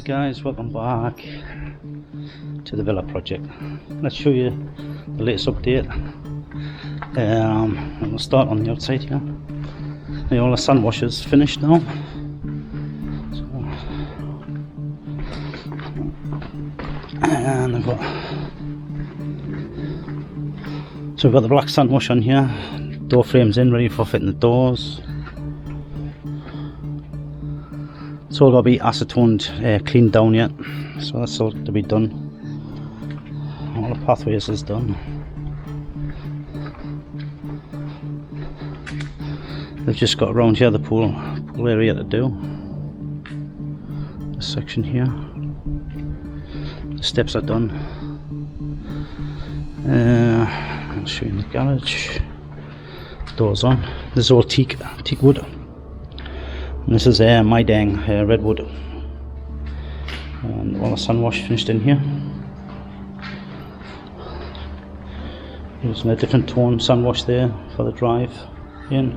Hi guys, welcome back to the villa project. Let's show you the latest update. We'll start on the outside here. All the sun wash is finished now. And we've got the black sun wash on here. Door frames in, ready for fitting the doors. It's all got to be acetoned, cleaned down yet, so that's all to be done. All the pathways is done. They've just got around here the pool area to do. This section here. The steps are done. I'll show you in the garage. Doors on. This is all teak wood. And this is my dang redwood, and all the sun wash finished in here. Using a different tone sun wash there for the drive in.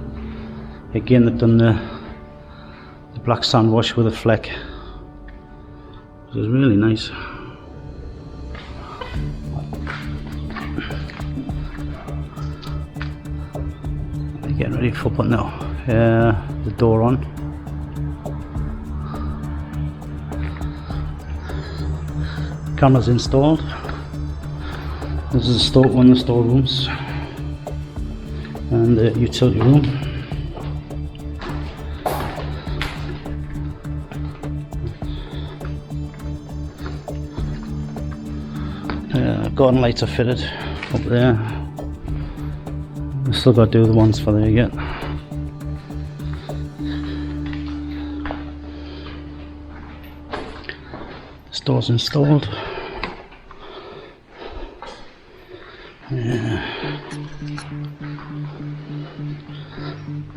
Again, they've done the black sun wash with a fleck, which is really nice. They're getting ready for putting the door on. Cameras installed. This is one of the storerooms and the utility room. Garden lights are fitted up there. We've still got to do the ones for there yet. The door's installed.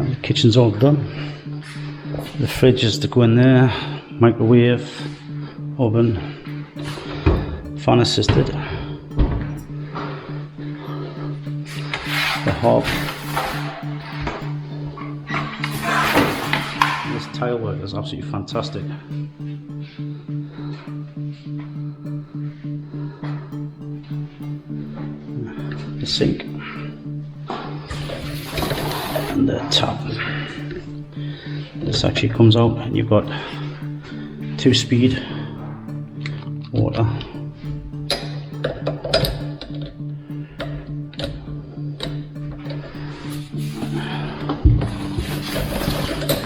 And the kitchen's all done. The fridge is to go in there. Microwave, oven, fan assisted. The hob. This tile work is absolutely fantastic. The sink and the tap. This actually comes out and you've got 2-speed water.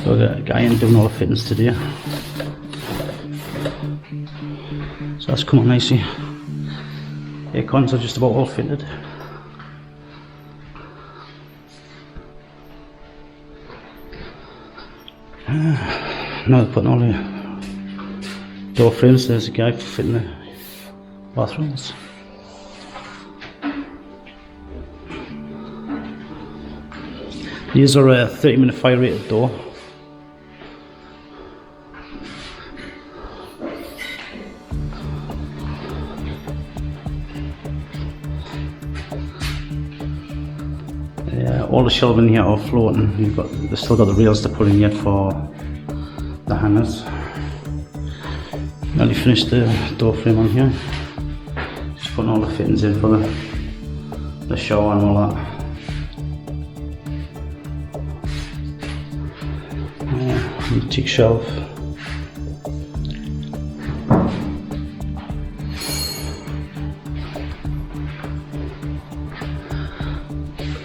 Got a guy in doing all the fittings today, so that's come on nicely. Air cons are just about all fitted. Now they're putting all the door frames. There's a guy fitting the bathrooms. These are a 30-minute fire rated door. All the shelving here are floating. They've still got the rails to put in yet for the hangers. Nearly finished the door frame on here. Just putting all the fittings in for the shower and all that. Antique shelf.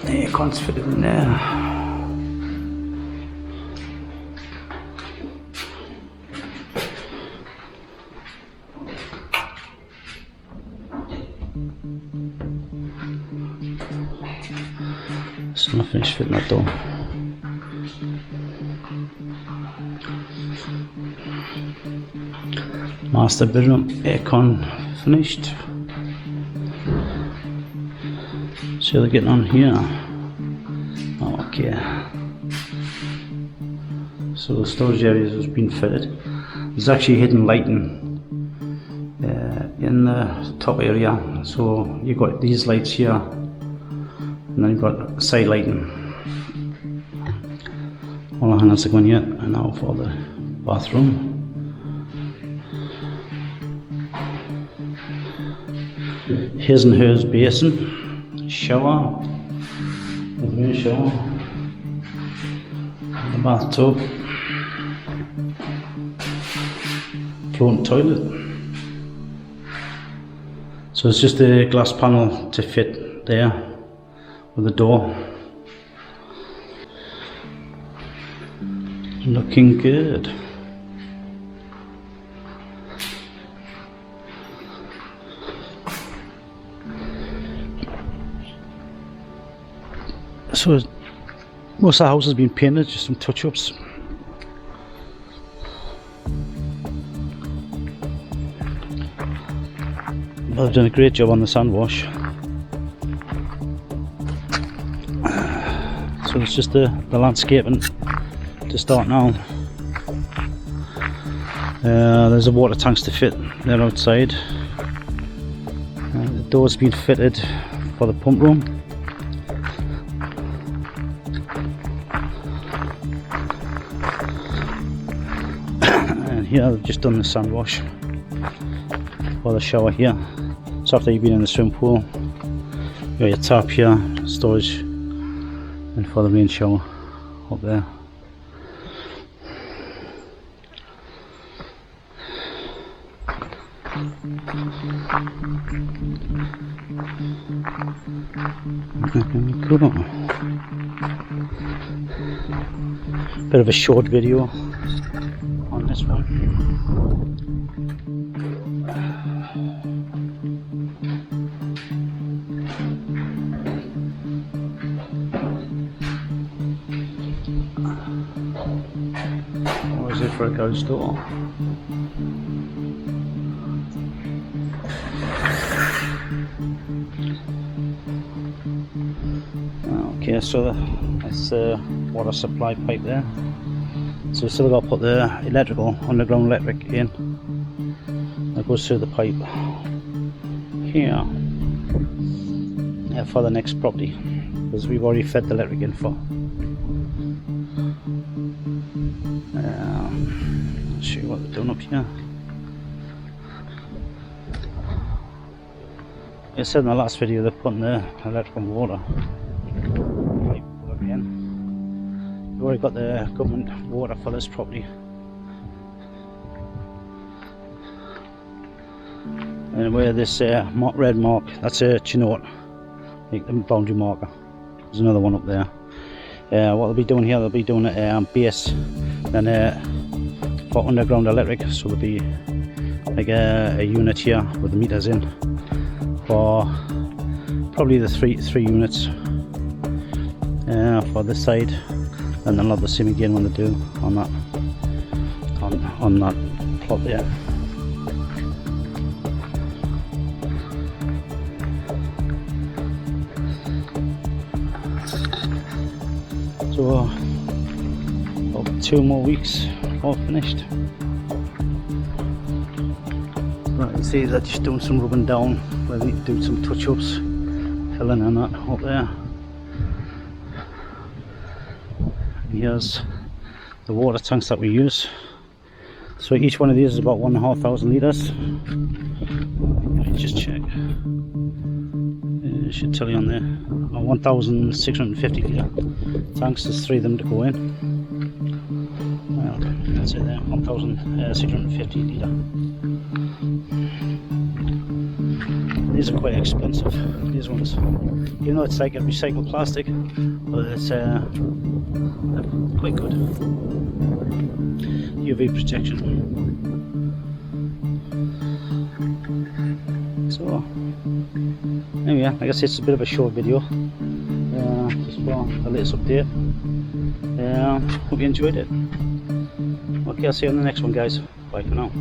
The aircon's fitted in there. So I'm finished fitting that door. Master bedroom, aircon finished. So they're getting on here. Okay. So the storage areas has been fitted. There's actually hidden lighting in the top area. So you've got these lights here, and then you've got side lighting. All the hangers are going yet, and now for the bathroom. his and hers basin, shower, the main shower, the bathtub, floating toilet. So it's just a glass panel to fit there with the door. Looking good. So most of the house has been painted, just some touch-ups. Well, they've done a great job on the sand wash. So it's just the landscaping to start now. There's a water tanks to fit there outside. The door's been fitted for the pump room. And here they've just done the sand wash for the shower here. So after you've been in the swimming pool, you got your tap here, storage, and for the main shower up there. Cool. Bit of a short video on this one. Or is it for a garage door? Okay, so that's the water supply pipe there. So we've still got to put the electrical, underground electric in. That goes through the pipe here for the next property, because we've already fed the electric in for. I'll show you what they're doing up here. I said in the last video they're putting the electrical water pipe plug in. We've already got the government water for this property. And where this red mark, that's a chinook, the boundary marker. There's another one up there. What they'll be doing here, they'll be doing a base, then for underground electric. So there'll be like a unit here with the meters in for probably the three units for this side, and they'll have the same again when they do on that plot there. So about 2 more weeks all finished. Right, you see they're just doing some rubbing down where they need to do some touch-ups, filling in that up there. And here's the water tanks that we use. So each one of these is about 1,500 litres. Let me just check. It should tell you on there. 1,650 litre tanks. There's 3 of them to go in. Well, that's it there. 1,650 litre. These are quite expensive. These ones, you know, it's like a recycled plastic, but it's quite good. UV protection. So anyway, like I said, it's a bit of a short video, just for the latest update. Hope you enjoyed it. Okay, I'll see you on the next one, guys. Bye for now.